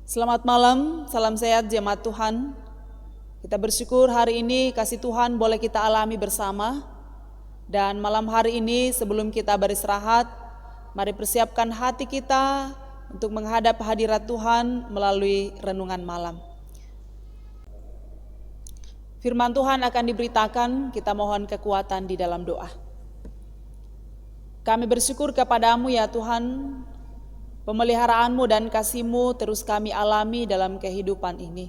Selamat malam, salam sehat jemaat Tuhan. Kita bersyukur hari ini kasih Tuhan boleh kita alami bersama. Dan malam hari ini sebelum kita beristirahat, mari persiapkan hati kita untuk menghadap hadirat Tuhan melalui renungan malam. Firman Tuhan akan diberitakan, kita mohon kekuatan di dalam doa. Kami bersyukur kepadamu ya Tuhan, pemeliharaan-Mu dan kasih-Mu terus kami alami dalam kehidupan ini.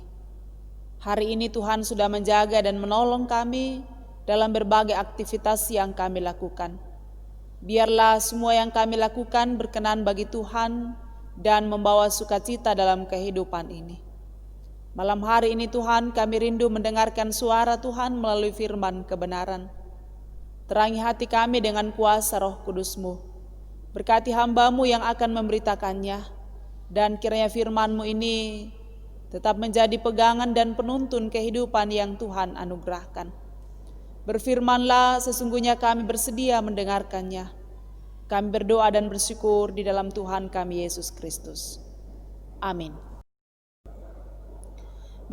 Hari ini Tuhan sudah menjaga dan menolong kami dalam berbagai aktivitas yang kami lakukan. Biarlah semua yang kami lakukan berkenan bagi Tuhan dan membawa sukacita dalam kehidupan ini. Malam hari ini Tuhan, kami rindu mendengarkan suara Tuhan melalui firman kebenaran. Terangi hati kami dengan kuasa Roh Kudus-Mu. Berkati hamba-Mu yang akan memberitakannya, dan kiranya firman-Mu ini tetap menjadi pegangan dan penuntun kehidupan yang Tuhan anugerahkan. Berfirmanlah, sesungguhnya kami bersedia mendengarkannya. Kami berdoa dan bersyukur di dalam Tuhan kami Yesus Kristus. Amin.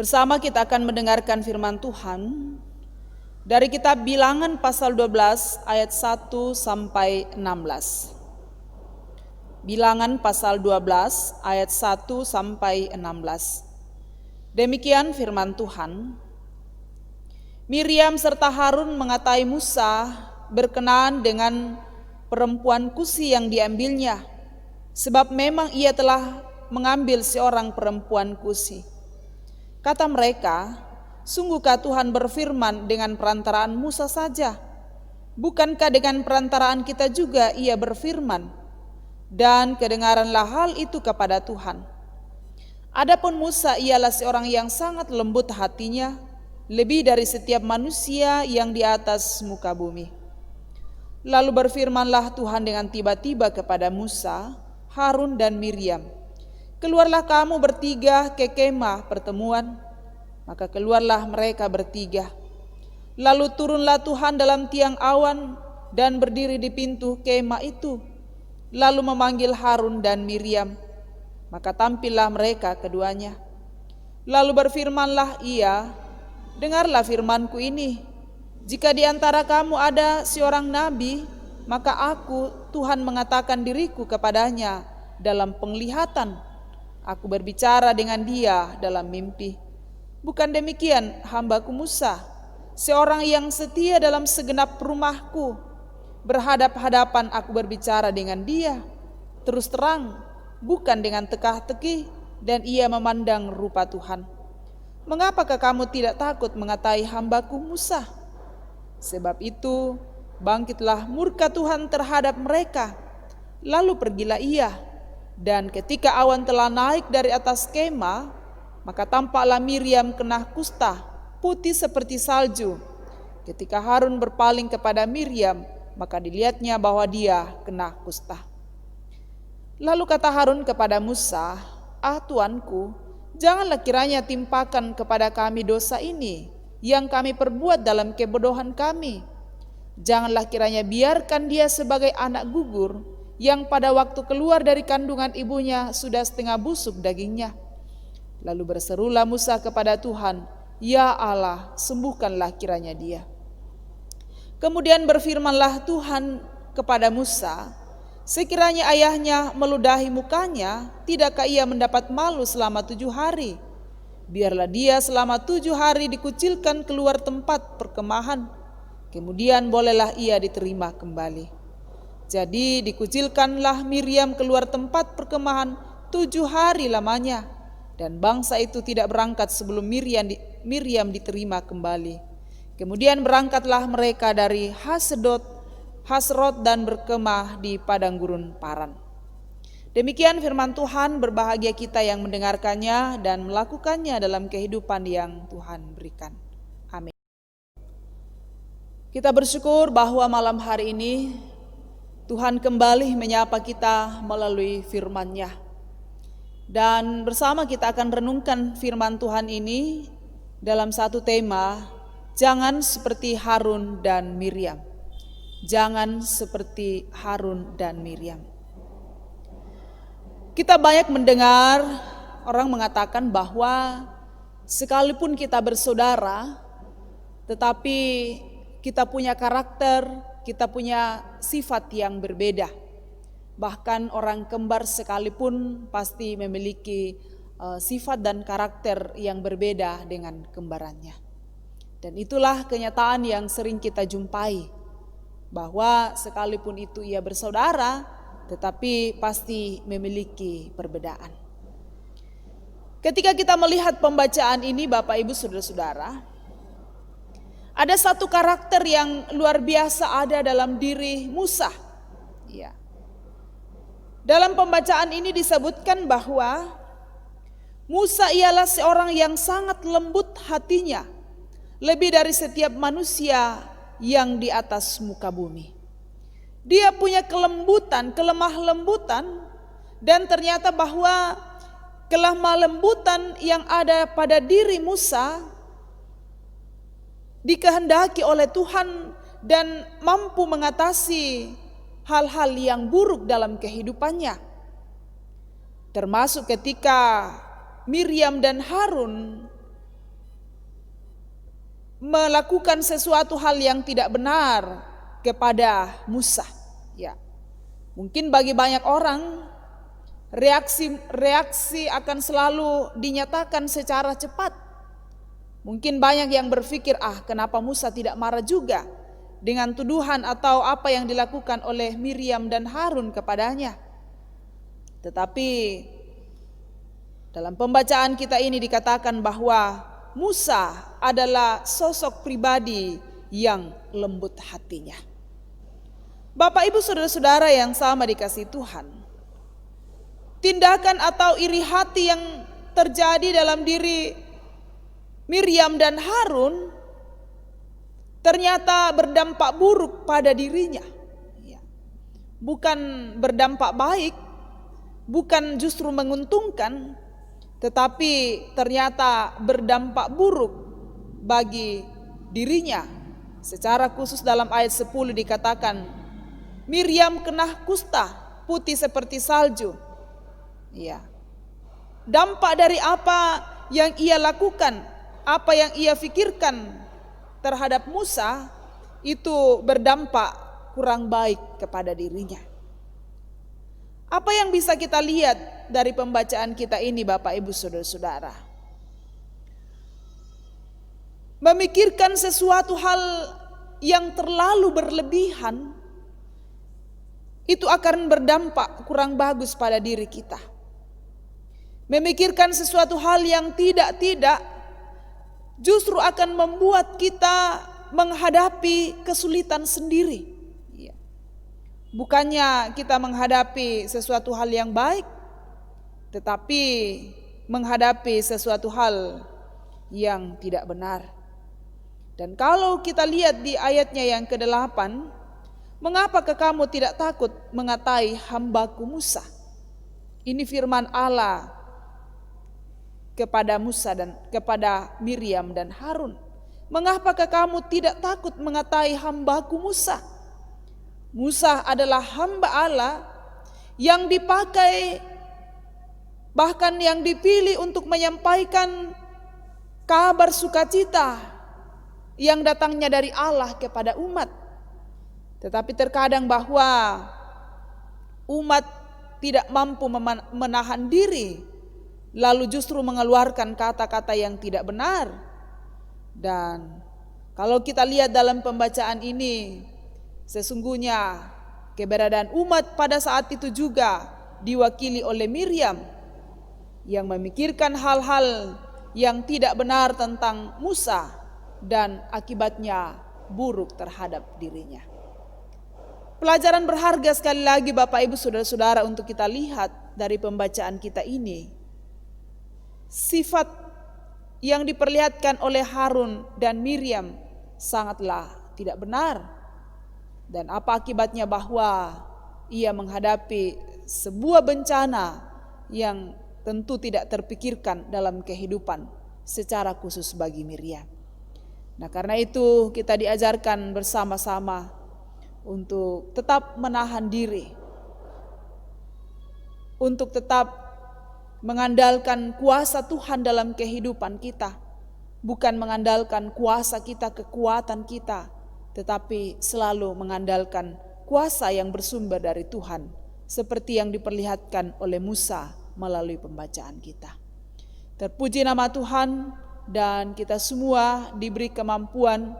Bersama kita akan mendengarkan firman Tuhan dari kitab Bilangan pasal 12 ayat 1 sampai 16. Bilangan pasal 12 ayat 1 sampai 16. Demikian firman Tuhan. Miriam serta Harun mengatai Musa berkenaan dengan perempuan Kusi yang diambilnya, sebab memang ia telah mengambil seorang perempuan Kusi. Kata mereka, sungguhkah Tuhan berfirman dengan perantaraan Musa saja? Bukankah dengan perantaraan kita juga ia berfirman? Dan kedengaranlah hal itu kepada Tuhan. Adapun Musa ialah seorang yang sangat lembut hatinya, lebih dari setiap manusia yang di atas muka bumi. Lalu berfirmanlah Tuhan dengan tiba-tiba kepada Musa, Harun dan Miriam, keluarlah kamu bertiga ke kemah pertemuan. Maka keluarlah mereka bertiga. Lalu turunlah Tuhan dalam tiang awan dan berdiri di pintu kemah itu. Lalu memanggil Harun dan Miriam. Maka tampillah mereka keduanya. Lalu berfirmanlah ia, dengarlah firmanku ini. Jika di antara kamu ada seorang nabi, maka aku, Tuhan mengatakan diriku kepadanya dalam penglihatan. Aku berbicara dengan dia dalam mimpi. Bukan demikian hambaku Musa, seorang yang setia dalam segenap rumahku. Berhadap-hadapan aku berbicara dengan dia, terus terang, bukan dengan tekah-tekih, dan ia memandang rupa Tuhan. Mengapakah kamu tidak takut mengatai hambaku Musa? Sebab itu, bangkitlah murka Tuhan terhadap mereka. Lalu pergilah ia, dan ketika awan telah naik dari atas kemah, maka tampaklah Miriam kena kusta, putih seperti salju. Ketika Harun berpaling kepada Miriam, maka dilihatnya bahwa dia kena kusta. Lalu kata Harun kepada Musa, Tuanku, janganlah kiranya timpakan kepada kami dosa ini yang kami perbuat dalam kebodohan kami. Janganlah kiranya biarkan dia sebagai anak gugur yang pada waktu keluar dari kandungan ibunya sudah setengah busuk dagingnya. Lalu berserulah Musa kepada Tuhan, Ya Allah, sembuhkanlah kiranya dia. Kemudian berfirmanlah Tuhan kepada Musa, sekiranya ayahnya meludahi mukanya, tidakkah ia mendapat malu selama 7 hari? Biarlah dia selama 7 hari dikucilkan keluar tempat perkemahan, kemudian bolehlah ia diterima kembali. Jadi dikucilkanlah Miriam keluar tempat perkemahan 7 hari lamanya, dan bangsa itu tidak berangkat sebelum Miriam diterima kembali. Kemudian berangkatlah mereka dari Hasrot dan berkemah di padang gurun Paran. Demikian firman Tuhan, berbahagia kita yang mendengarkannya dan melakukannya dalam kehidupan yang Tuhan berikan. Amin. Kita bersyukur bahwa malam hari ini Tuhan kembali menyapa kita melalui firman-Nya. Dan bersama kita akan renungkan firman Tuhan ini dalam satu tema, jangan seperti Harun dan Miriam. Jangan seperti Harun dan Miriam. Kita banyak mendengar orang mengatakan bahwa sekalipun kita bersaudara, tetapi kita punya karakter, kita punya sifat yang berbeda. Bahkan orang kembar sekalipun pasti memiliki sifat dan karakter yang berbeda dengan kembarannya. Dan itulah kenyataan yang sering kita jumpai, bahwa sekalipun itu ia bersaudara, tetapi pasti memiliki perbedaan. Ketika kita melihat pembacaan ini, Bapak Ibu Saudara-saudara, ada satu karakter yang luar biasa ada dalam diri Musa. Ya. Dalam pembacaan ini disebutkan bahwa Musa ialah seorang yang sangat lembut hatinya, lebih dari setiap manusia yang di atas muka bumi. Dia punya kelembutan, kelemah lembutan, dan ternyata bahwa kelemah lembutan yang ada pada diri Musa dikehendaki oleh Tuhan dan mampu mengatasi hal-hal yang buruk dalam kehidupannya. Termasuk ketika Miriam dan Harun melakukan sesuatu hal yang tidak benar kepada Musa. Ya. Mungkin bagi banyak orang reaksi akan selalu dinyatakan secara cepat. Mungkin banyak yang berpikir, kenapa Musa tidak marah juga dengan tuduhan atau apa yang dilakukan oleh Miriam dan Harun kepadanya. Tetapi dalam pembacaan kita ini dikatakan bahwa Musa adalah sosok pribadi yang lembut hatinya. Bapak Ibu Saudara-saudara yang sama dikasihi Tuhan, tindakan atau iri hati yang terjadi dalam diri Miriam dan Harun ternyata berdampak buruk pada dirinya. Bukan berdampak baik, bukan justru menguntungkan, tetapi ternyata berdampak buruk bagi dirinya. Secara khusus dalam ayat 10 dikatakan, Miriam kena kusta, putih seperti salju. Ya. Dampak dari apa yang ia lakukan, apa yang ia pikirkan terhadap Musa, itu berdampak kurang baik kepada dirinya. Apa yang bisa kita lihat dari pembacaan kita ini, Bapak Ibu Saudara-saudara? Memikirkan sesuatu hal yang terlalu berlebihan, itu akan berdampak kurang bagus pada diri kita. Memikirkan sesuatu hal yang tidak justru akan membuat kita menghadapi kesulitan sendiri. Bukannya kita menghadapi sesuatu hal yang baik, tetapi menghadapi sesuatu hal yang tidak benar. Dan kalau kita lihat di ayatnya yang ke-8, mengapakah kamu tidak takut mengatai hambaku Musa? Ini firman Allah kepada Musa dan kepada Miriam dan Harun. Mengapakah kamu tidak takut mengatai hambaku Musa? Musa adalah hamba Allah yang dipakai, bahkan yang dipilih untuk menyampaikan kabar sukacita yang datangnya dari Allah kepada umat. Tetapi terkadang bahwa umat tidak mampu menahan diri, lalu justru mengeluarkan kata-kata yang tidak benar. Dan kalau kita lihat dalam pembacaan ini, sesungguhnya keberadaan umat pada saat itu juga diwakili oleh Miriam yang memikirkan hal-hal yang tidak benar tentang Musa dan akibatnya buruk terhadap dirinya. Pelajaran berharga sekali lagi Bapak Ibu Saudara-saudara untuk kita lihat dari pembacaan kita ini. Sifat yang diperlihatkan oleh Harun dan Miriam sangatlah tidak benar. Dan apa akibatnya? Bahwa ia menghadapi sebuah bencana yang tentu tidak terpikirkan dalam kehidupan secara khusus bagi Miriam. Nah, karena itu kita diajarkan bersama-sama untuk tetap menahan diri, untuk tetap mengandalkan kuasa Tuhan dalam kehidupan kita, bukan mengandalkan kuasa kita, kekuatan kita, tetapi selalu mengandalkan kuasa yang bersumber dari Tuhan, seperti yang diperlihatkan oleh Musa melalui pembacaan kita. Terpuji nama Tuhan, dan kita semua diberi kemampuan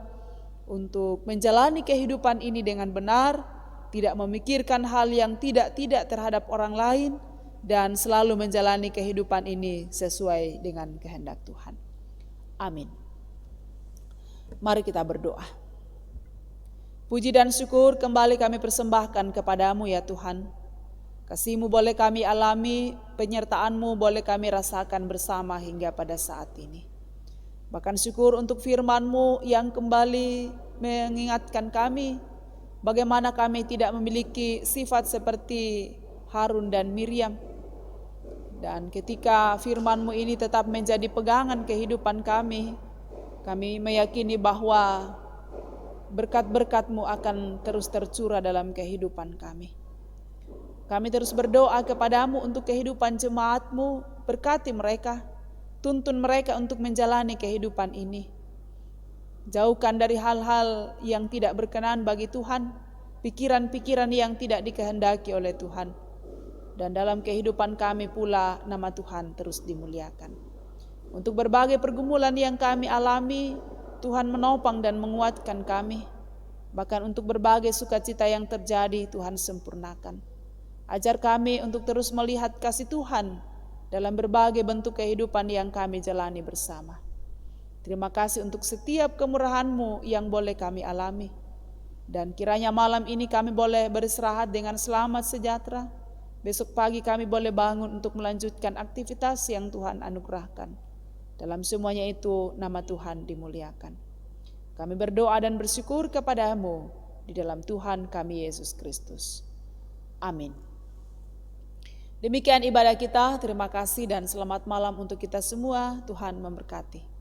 untuk menjalani kehidupan ini dengan benar, tidak memikirkan hal yang tidak terhadap orang lain, dan selalu menjalani kehidupan ini sesuai dengan kehendak Tuhan. Amin. Mari kita berdoa. Puji dan syukur kembali kami persembahkan kepadamu ya Tuhan. Kasih-Mu boleh kami alami, penyertaan-Mu boleh kami rasakan bersama hingga pada saat ini. Bahkan syukur untuk firman-Mu yang kembali mengingatkan kami bagaimana kami tidak memiliki sifat seperti Harun dan Miriam. Dan ketika firman-Mu ini tetap menjadi pegangan kehidupan kami meyakini bahwa berkat-berkat-Mu akan terus tercurah dalam kehidupan kami. Kami terus berdoa kepadamu untuk kehidupan jemaat-Mu, berkati mereka, tuntun mereka untuk menjalani kehidupan ini. Jauhkan dari hal-hal yang tidak berkenan bagi Tuhan, pikiran-pikiran yang tidak dikehendaki oleh Tuhan. Dan dalam kehidupan kami pula nama Tuhan terus dimuliakan. Untuk berbagai pergumulan yang kami alami, Tuhan menopang dan menguatkan kami. Bahkan untuk berbagai sukacita yang terjadi, Tuhan sempurnakan. Ajar kami untuk terus melihat kasih Tuhan dalam berbagai bentuk kehidupan yang kami jalani bersama. Terima kasih untuk setiap kemurahan-Mu yang boleh kami alami. Dan kiranya malam ini kami boleh beristirahat dengan selamat sejahtera. Besok pagi kami boleh bangun untuk melanjutkan aktivitas yang Tuhan anugerahkan. Dalam semuanya itu nama Tuhan dimuliakan. Kami berdoa dan bersyukur kepada-Mu di dalam Tuhan kami Yesus Kristus. Amin. Demikian ibadah kita, terima kasih dan selamat malam untuk kita semua. Tuhan memberkati.